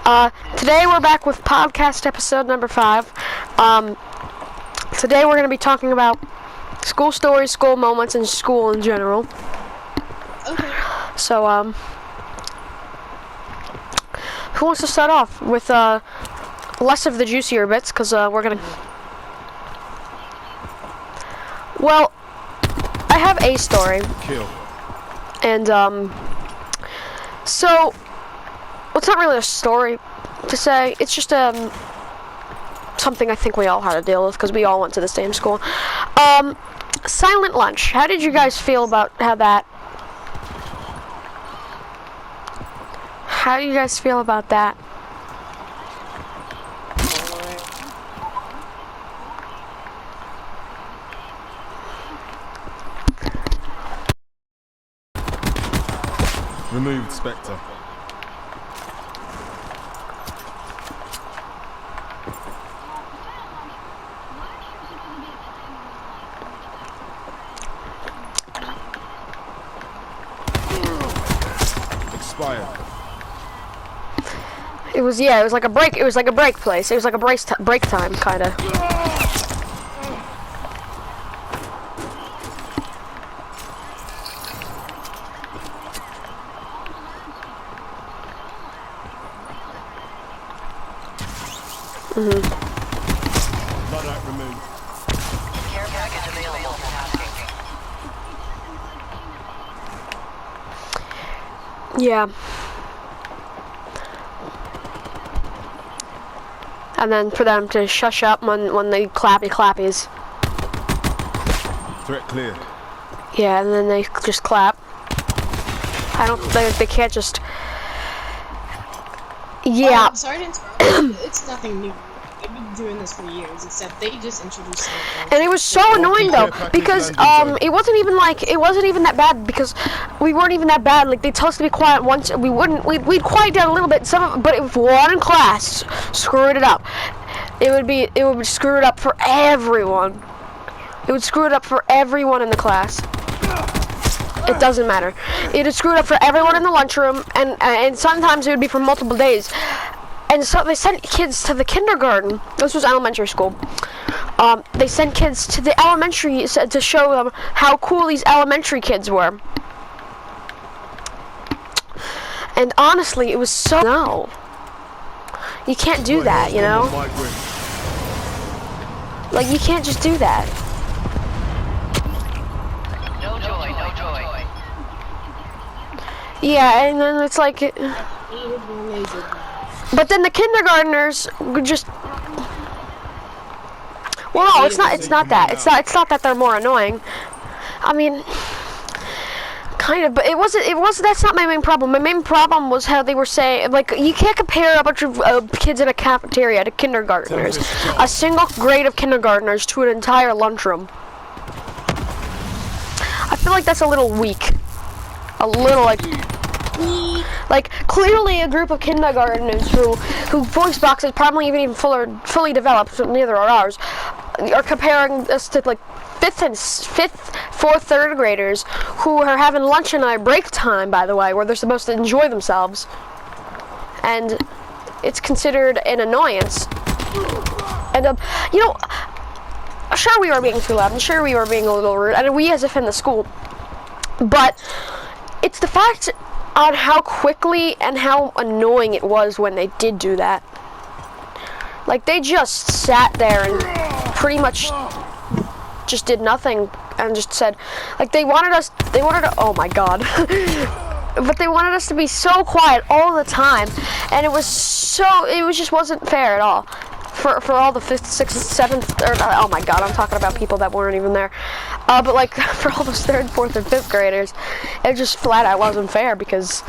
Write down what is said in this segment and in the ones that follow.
Today we're back with podcast episode number 5. Today we're going to be talking about school stories, school moments, and school in general. Okay. So, who wants to start off with less of the juicier bits? Because we're going to... Well, I have a story. Kill. And, so... Well, it's not really a story to say. It's just something I think we all had to deal with because we all went to the same school. Silent lunch. How did you guys feel about How do you guys feel about that? Removed Spectre. Expired. It was like a break. It was like a break place. It was like a break time, kind of. Luddite removed. Care package available for tasking. Yeah. And then for them to shush up when they clappies. Threat cleared. Yeah, and then they just clap. They can't just... Yeah. I'm sorry to interrupt. It's nothing new. They've been doing this for years, except they just introduced something. And it was so annoying though, because it wasn't even that bad, because we weren't even that bad. Like, they tell us to be quiet once, we'd quiet down a little bit, but if one class screwed it up, it would screw it up for everyone. It would screw it up for everyone in the class. It doesn't matter. It would screw it up for everyone in the lunchroom, and sometimes it would be for multiple days. And so they sent kids to the kindergarten. This was elementary school. They sent kids to the elementary to show them how cool these elementary kids were. And honestly, it was so... No. You can't do that, you know? Like, you can't just do that. No joy, no joy. Yeah, and then it's like... But then the kindergartners would just... Well, no, it's not that. It's not that they're more annoying. I mean, kind of, but it wasn't, that's not my main problem. My main problem was how they were saying, like, you can't compare a bunch of kids in a cafeteria to kindergartners. A single grade of kindergartners to an entire lunchroom. I feel like that's a little weak. A little, like, clearly a group of kindergartners who voice boxes probably even fully developed, neither are ours, are comparing us to like fourth, third graders who are having lunch in our break time, by the way, where they're supposed to enjoy themselves, and it's considered an annoyance. And you know, sure we were being too loud, and sure we were being a little rude, and we as if in the school, but it's the fact on how quickly and how annoying it was when they did do that. Like, they just sat there and pretty much just did nothing and just said, like, they wanted to, oh my god. But they wanted us to be so quiet all the time, and it just wasn't fair at all. For all the 5th, 6th, 7th, oh my god, I'm talking about people that weren't even there. But like, for all those 3rd, 4th, and 5th graders, it just flat out wasn't fair because,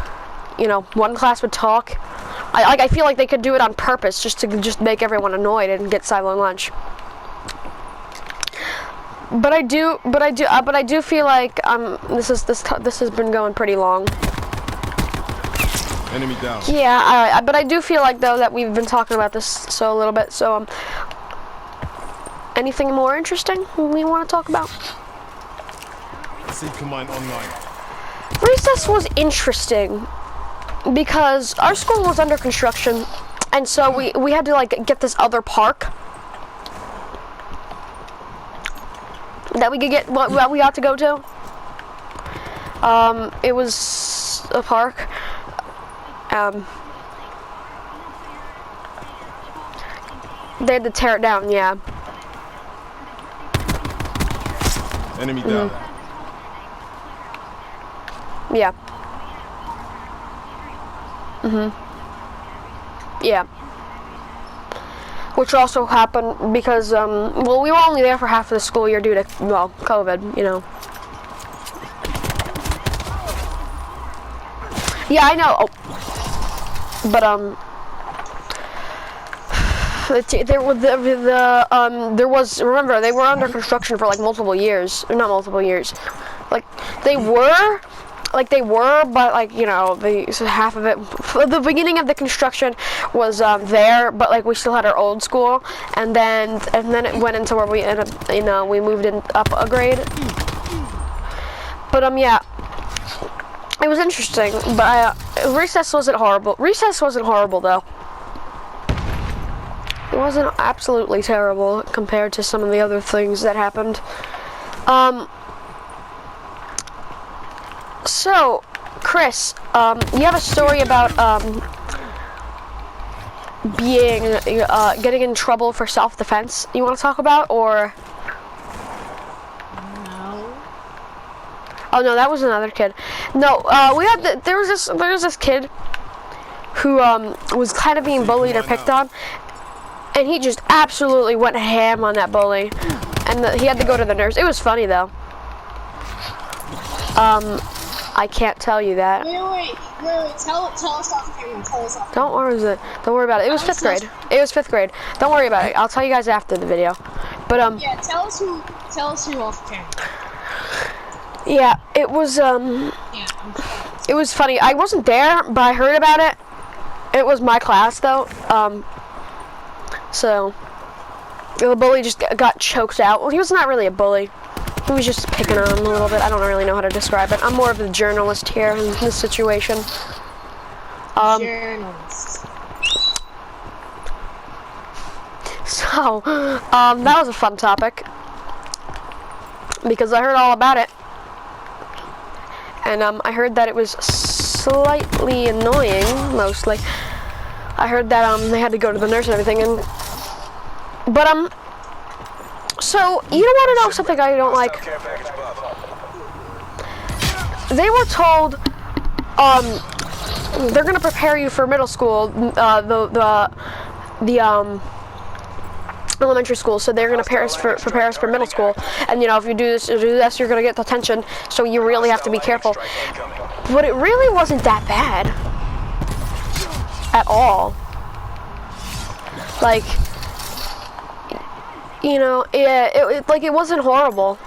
you know, one class would talk. I feel like they could do it on purpose just to make everyone annoyed and get silent lunch. But I do feel like this has been going pretty long. Enemy down. Yeah, but I do feel like though that we've been talking about this a little bit. So anything more interesting we want to talk about? Seeker mine online. Recess was interesting because our school was under construction and so we had to like get this other park that we could get what we got to go to. It was a park. They had to tear it down, yeah. Enemy down. Yeah. Yeah. Which also happened because, well, we were only there for half of the school year due to, well, COVID, you know. Yeah, I know. Oh. But, there was, remember, they were under construction for like multiple years. Not multiple years. Like, they were, but like, you know, half of it, the beginning of the construction was there, but like we still had our old school, and then it went into where we ended up, you know, we moved in up a grade. But yeah, it was interesting, but recess wasn't horrible. Recess wasn't horrible though. It wasn't absolutely terrible compared to some of the other things that happened. So, Chris, you have a story about getting in trouble for self-defense you want to talk about, or? No. Oh no, that was another kid. No, there was this kid who was kind of being bullied or picked on, and he just absolutely went ham on that bully, and he had to go to the nurse. It was funny though. I can't tell you that. Wait. Tell us off camera. Tell us off Don't worry about it. It was 5th grade. It was 5th grade. Don't worry about it. I'll tell you guys after the video. But yeah, tell us who off camera. yeah, it was Yeah, it was funny. I wasn't there, but I heard about it. It was my class though. So the bully just got choked out. Well, he was not really a bully. He was just picking on him a little bit. I don't really know how to describe it. I'm more of a journalist here in this situation. journalist. So, that was a fun topic because I heard all about it, and I heard that it was slightly annoying. Mostly, I heard that they had to go to the nurse and everything, but so you don't want to know something I don't like. They were told they're gonna prepare you for middle school, the elementary school, so they're gonna prepare us for middle school, and you know, if you do this, you're gonna get detention, so you really have to be careful. But it really wasn't that bad at all. Like, you know, it wasn't horrible.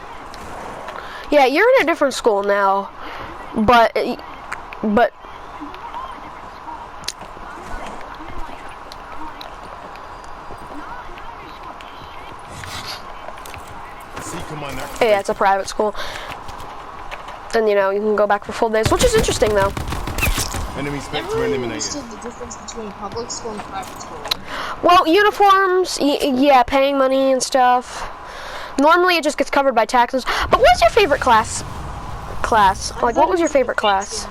Yeah, you're in a different school now, but yeah, it's a private school. And you know, you can go back for full days, which is interesting though. Enemy spectre Never really eliminated. understood the difference between public school and private school. Well, uniforms, yeah, paying money and stuff. Normally it just gets covered by taxes. But what's your favorite class? Like, what was your favorite class?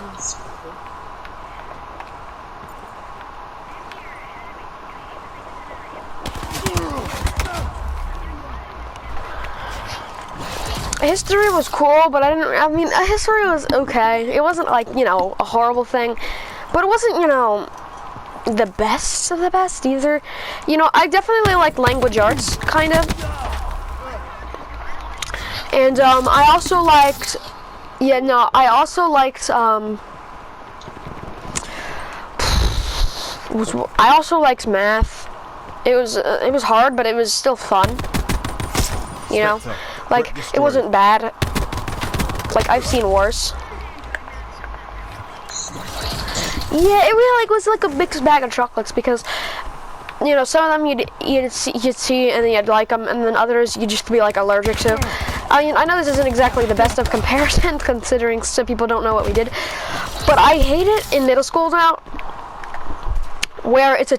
History was cool, but history was okay. It wasn't like, you know, a horrible thing, but it wasn't, you know, the best of the best either. You know, I definitely like language arts, kind of. And I also liked, I also liked math. It was hard, but it was still fun. You know, like, it wasn't bad. Like, I've seen worse. Yeah, it really was like a mixed bag of chocolates, because, you know, some of them you'd see and then you'd like them, and then others you'd just be like allergic to. I mean, I know this isn't exactly the best of comparison, considering some people don't know what we did, but I hate it in middle school now where it's a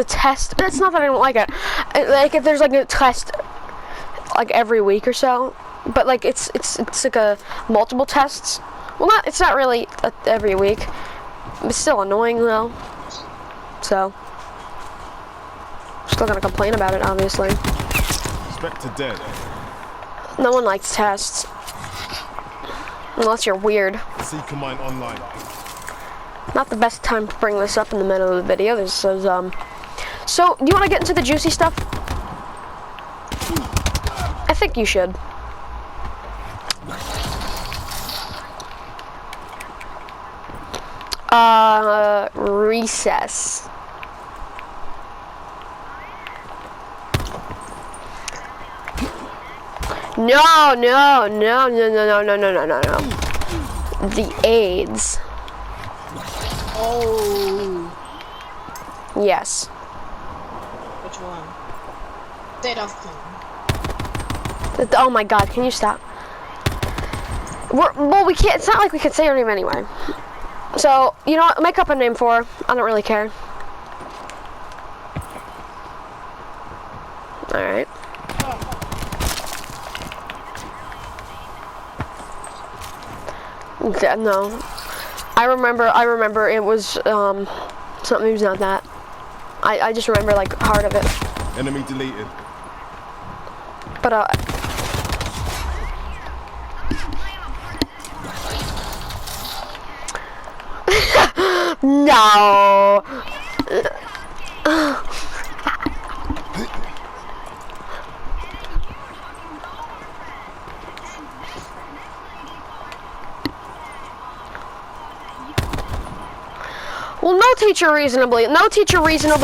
test. It's not that I don't like it. Like if there's like a test like every week or so, but like it's like a multiple tests. Well, it's not really every week. It's still annoying though. So still gonna complain about it, obviously. Inspector dead. No one likes tests. Unless you're weird. Seeker mine online. Not the best time to bring this up in the middle of the video. This is, So, do you want to get into the juicy stuff? I think you should. Recess. No. The AIDS. Oh. Yes. Which one? State of Oh my god, can you stop? Well, we can't, it's not like we can say her name anyway. So, you know what, make up a name for her. I don't really care. Alright. No. I remember it was, something was not that. I just remember, like, part of it. Enemy deleted. But, no. Well, no teacher reasonably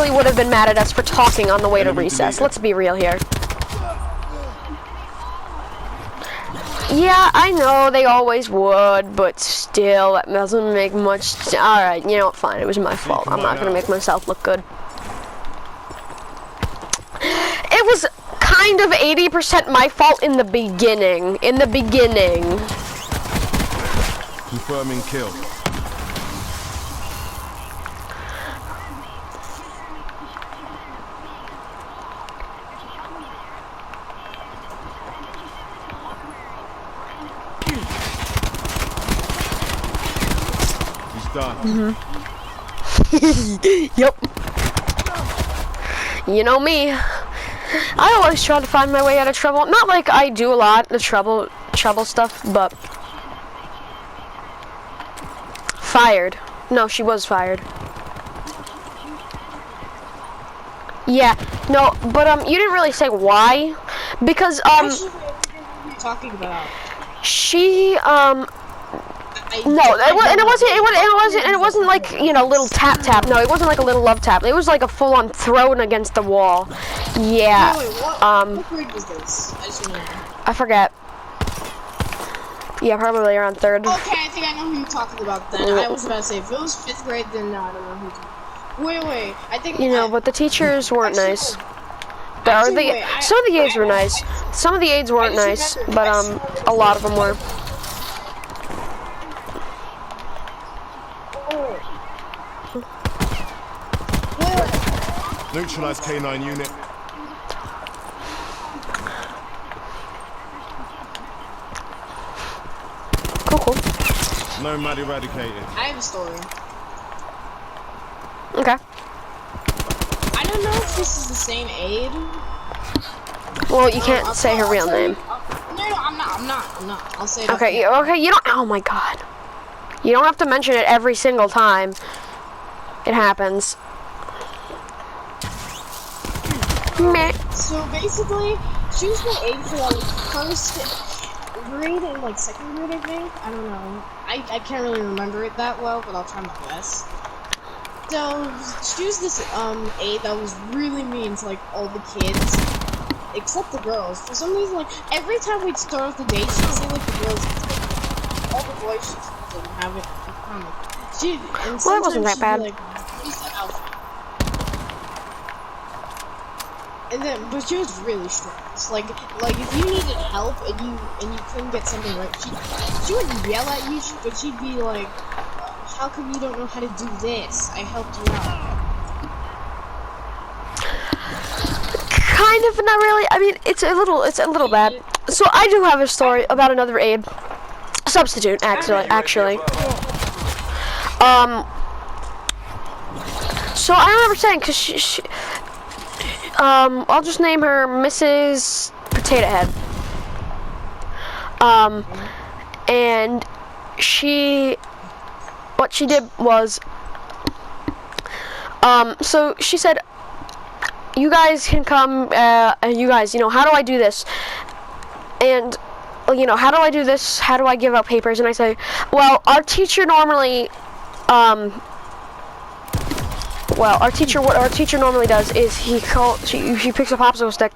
would have been mad at us for talking on the way to recess. Let's be real here. Yeah, I know they always would, but still, that doesn't make much. Alright, you know what, fine, it was my fault. I'm not gonna make myself look good. It was kind of 80% my fault in the beginning. Confirming kill. Done. Yep. You know me. I always try to find my way out of trouble. Not like I do a lot of trouble stuff, but fired. No, she was fired. Yeah. No, but you didn't really say why, because Actually, what are you talking about? she it wasn't like, you know, little tap. No, it wasn't like a little love tap. It was like a full-on thrown against the wall. Yeah. No, wait, what grade was this? I just remember. I forget. Yeah, probably around 3rd. Okay, I think I know who you're talking about then. I was about to say, if it was 5th grade, then no, I don't know who you're talking about. Wait, I think... You know, but the teachers weren't nice. Some of the aides were nice. Some of the aides weren't nice, but a lot of them were. Neutralize K9 unit. Cool. Nomad eradicated. I have a story. Okay. I don't know if this is the same aide. Well, you can't say her real name. No, I'm not. I'll say it. Okay, you don't. Oh my god. You don't have to mention it every single time it happens. Meh. So basically, she was my aide for like 1st grade and like 2nd grade, I think. I don't know. I can't really remember it that well, but I'll try my best. So she was this aide that was really mean to like all the kids, except the girls. For some reason, like every time we'd start off the day, she'd say like the girls, all the boys she didn't have it in common. Well, it wasn't that bad. Like, what's that outfit? And then, but she was really strict. Like if you needed help and you couldn't get something right, she wouldn't yell at you, but she'd be like, "How come you don't know how to do this? I helped you out." kind of, not really. I mean, it's a little bad. So I do have a story about another Abe. Substitute, actually. So I remember saying, cause she I'll just name her Mrs. Potato Head. And what she did was, so she said, you guys can come, you guys, how do I do this? And, how do I do this? How do I give out papers? And I say, well, our teacher normally, what our teacher normally does is she picks a popsicle stick.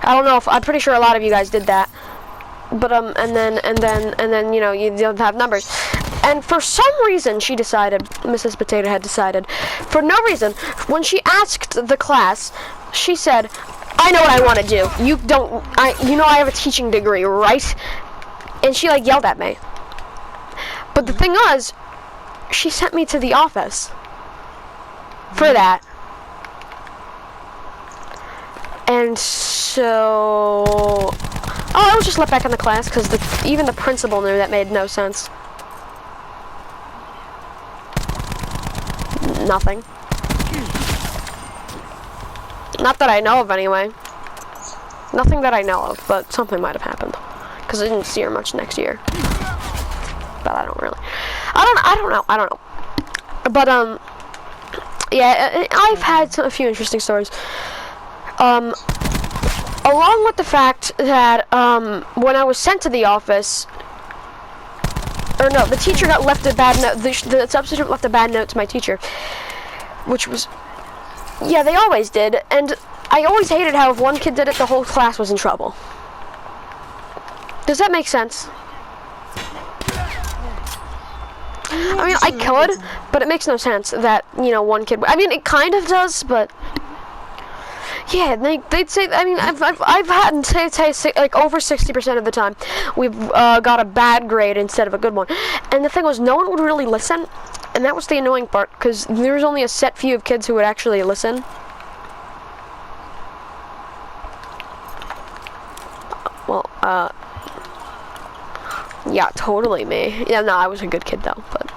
I don't know if, I'm pretty sure a lot of you guys did that. But, and then, you don't have numbers. And for some reason, she decided, Mrs. Potato Head decided, for no reason, when she asked the class, she said, I know what I want to do. I have a teaching degree, right? And she, yelled at me. But the thing was, she sent me to the office for that. And so, I was just let back in the class because even the principal knew that made no sense. Nothing. Not that I know of, anyway. Nothing that I know of, but something might have happened. Because I didn't see her much next year. But I don't really. I don't know. But, yeah, I've had a few interesting stories. Along with the fact that, when I was sent to the office, or no, the teacher left a bad note, the substitute left a bad note to my teacher, which was, yeah, they always did, and I always hated how if one kid did it, the whole class was in trouble. Does that make sense? I mean, I could, but it makes no sense that, one kid, I mean, it kind of does, but, yeah, they'd say, I mean, I've had, say, over 60% of the time, we've got a bad grade instead of a good one. And the thing was, no one would really listen, and that was the annoying part, because there was only a set few of kids who would actually listen. Well, yeah, totally me. Yeah, no, I was a good kid, though, but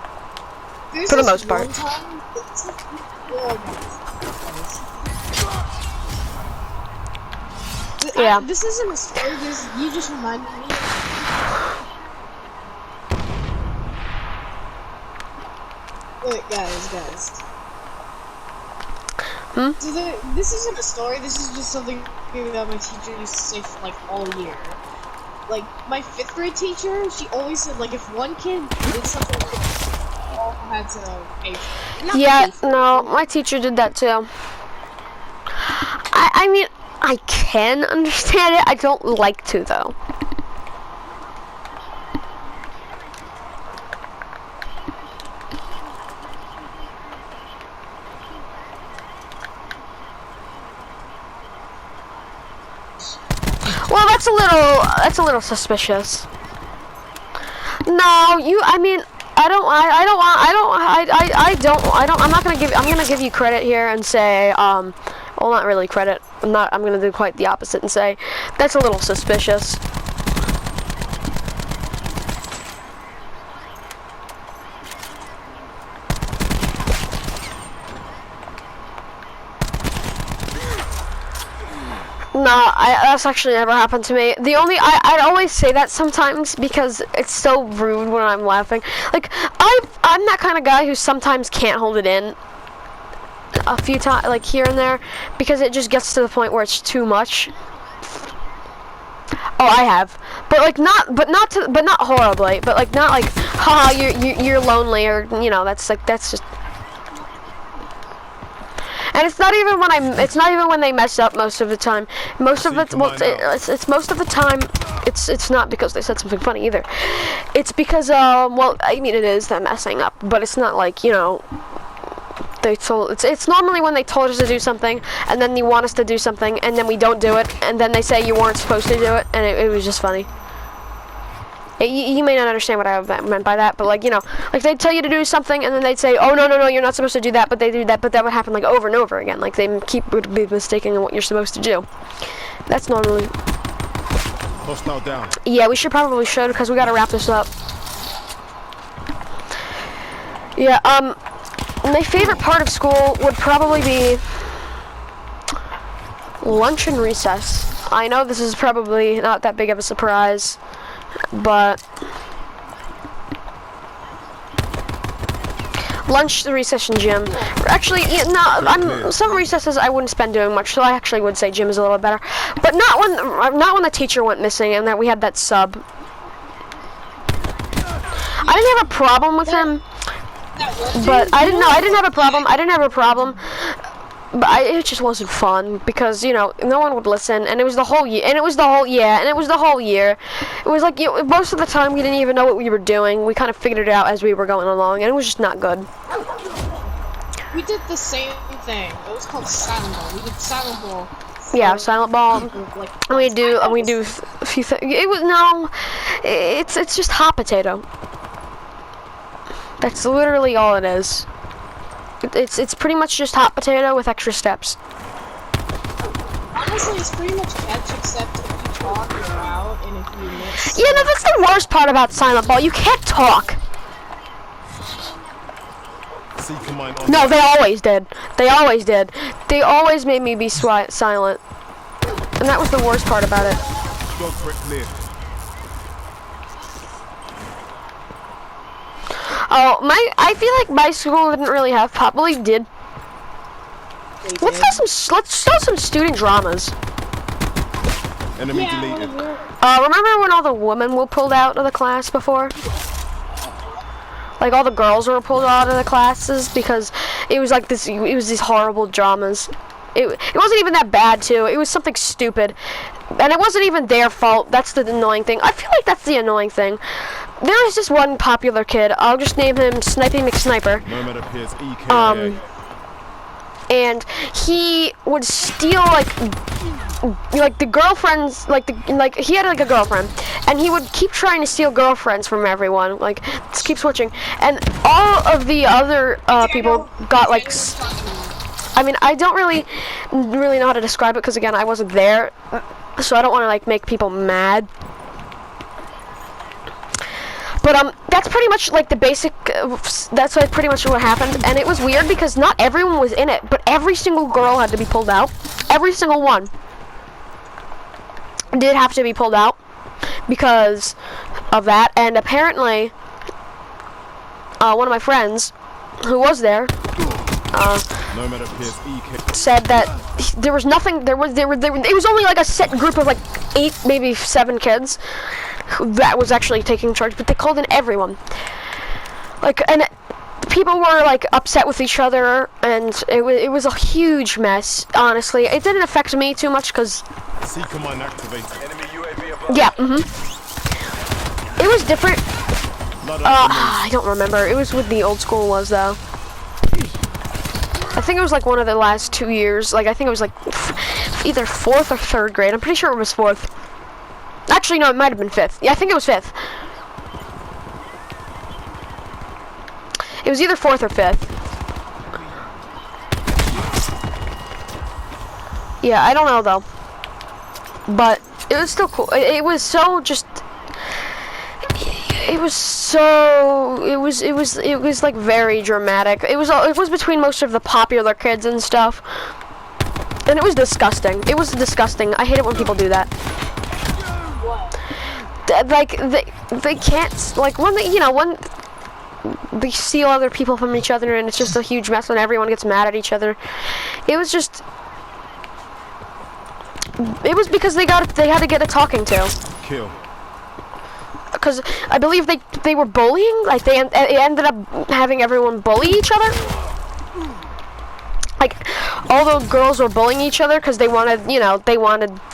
for the most part. Yeah. This isn't a story, you just reminded me. Wait, guys. So this isn't a story, this is just something that my teacher used to say for, all year. My 5th grade teacher, she always said, if one kid did something, we all had to pay for it. Yeah, no, my teacher did that too. I mean, I can understand it. I don't like to, though. Well, that's a little suspicious. No, I mean, I'm gonna give you credit here and say, well, not really credit. I'm gonna do quite the opposite and say, that's a little suspicious. No, that's actually never happened to me. I'd always say that sometimes because it's so rude when I'm laughing. I'm that kind of guy who sometimes can't hold it in a few times, here and there, because it just gets to the point where it's too much. Oh, I have, but not horribly, but not haha, you're lonely, or that's just. And it's not even when they mess up most of the time. Most of it, well, it's most of the time, it's not because they said something funny either. It's because, well, I mean, it is them messing up, but it's not it's normally when they told us to do something, and then they want us to do something, and then we don't do it, and then they say you weren't supposed to do it, and it was just funny. You may not understand what I meant by that, but like, you know, like they'd tell you to do something and then they'd say, oh, no, you're not supposed to do that, but they do that, but that would happen like over and over again. Like they would be mistaken in what you're supposed to do. That's normally... Hostile down. Yeah, we probably should, because we gotta wrap this up. Yeah, my favorite part of school would probably be lunch and recess. I know this is probably not that big of a surprise, but lunch, the recess, and gym. Actually, yeah, no, some recesses I wouldn't spend doing much, so I actually would say gym is a little bit better. But not when the teacher went missing and that we had that sub. I didn't have a problem with him, but I didn't have a problem. But it just wasn't fun because, you know, no one would listen, and it was the whole year, It was like, you know, most of the time we didn't even know what we were doing. We kind of figured it out as we were going along, and it was just not good. We did the same thing. It was called Silent Ball. We did Silent Ball. Yeah, Silent Ball. Like, And we do a few things. It's just hot potato. That's literally all it is. It's pretty much just hot potato with extra steps. Honestly, it's pretty much catch, except if you talk, you're out, and if you miss... Yeah, no, that's the worst part about Silent Ball. You can't talk. Seeker mine on. No, they always did. They always did. They always made me be silent. And that was the worst part about it. Dog brick clear. Oh, I feel like my school didn't really have probably did. Let's do some student dramas. Enemy deleted. Remember when all the women were pulled out of the class before? Like all the girls were pulled out of the classes because it was like this. It was these horrible dramas. It wasn't even that bad too. It was something stupid, and it wasn't even their fault. That's the annoying thing. I feel like that's the annoying thing. There was this one popular kid. I'll just name him Sniping McSniper. Nomad appears EKIA. And he would steal like the girlfriends, like he had like a girlfriend, and he would keep trying to steal girlfriends from everyone, like just keep switching, and all of the other people got like. I mean, I don't really know how to describe it because again, I wasn't there, so I don't want to like make people mad. But that's pretty much like the basic. That's like pretty much what happened, and it was weird because not everyone was in it, but every single girl had to be pulled out. Every single one did have to be pulled out because of that, and apparently, one of my friends who was there. Nomad appears EK. Said that there was nothing. It was only like a set group of like 8, maybe 7 kids that was actually taking charge, but they called in everyone. Like, and people were like upset with each other, and it was a huge mess. Honestly, it didn't affect me too much because. Seeker mine activated. Enemy UAV above. Yeah. It was different. I don't remember. It was what the old school was though. I think it was like one of the last 2 years. Like I think it was like either 4th or 3rd grade. I'm pretty sure it was 4th. Actually, no, it might have been 5th. Yeah, I think it was 5th. It was either 4th or 5th. Yeah, I don't know though. But it was still cool. It was so just. It was like very dramatic. It was between most of the popular kids and stuff, and it was disgusting. It was disgusting. I hate it when people do that. Like they can't, like when they steal other people from each other, and it's just a huge mess when everyone gets mad at each other. It was because they had to get a talking to. Kill. Because I believe they were bullying, like they ended up having everyone bully each other. Like all the girls were bullying each other because they wanted,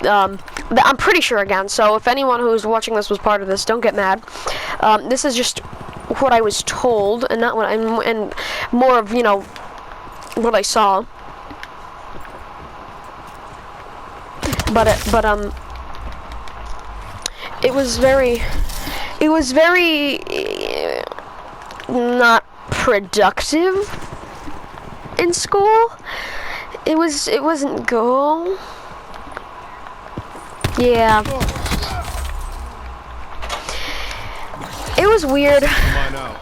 I'm pretty sure again. So if anyone who's watching this was part of this, don't get mad. This is just what I was told, and not what and more of what I saw. But it was very. it was very not productive in school. It wasn't cool. Yeah. It was weird. Come on out.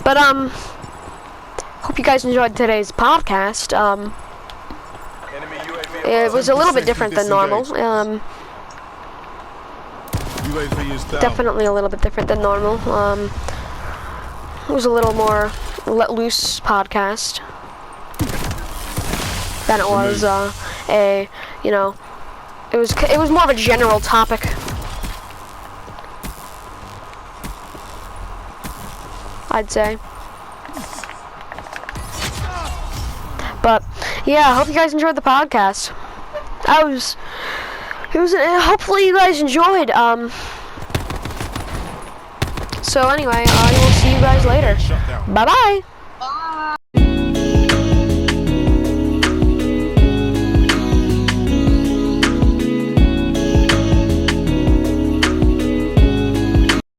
But hope you guys enjoyed today's podcast. Enemy UAV It was a little bit different than normal. UAV is down. Definitely a little bit different than normal. It was a little more let loose podcast than it was it was more of a general topic. I'd say. But yeah, I hope you guys enjoyed the podcast. Hopefully you guys enjoyed. So anyway, I will see you guys later. Shut down. Bye bye.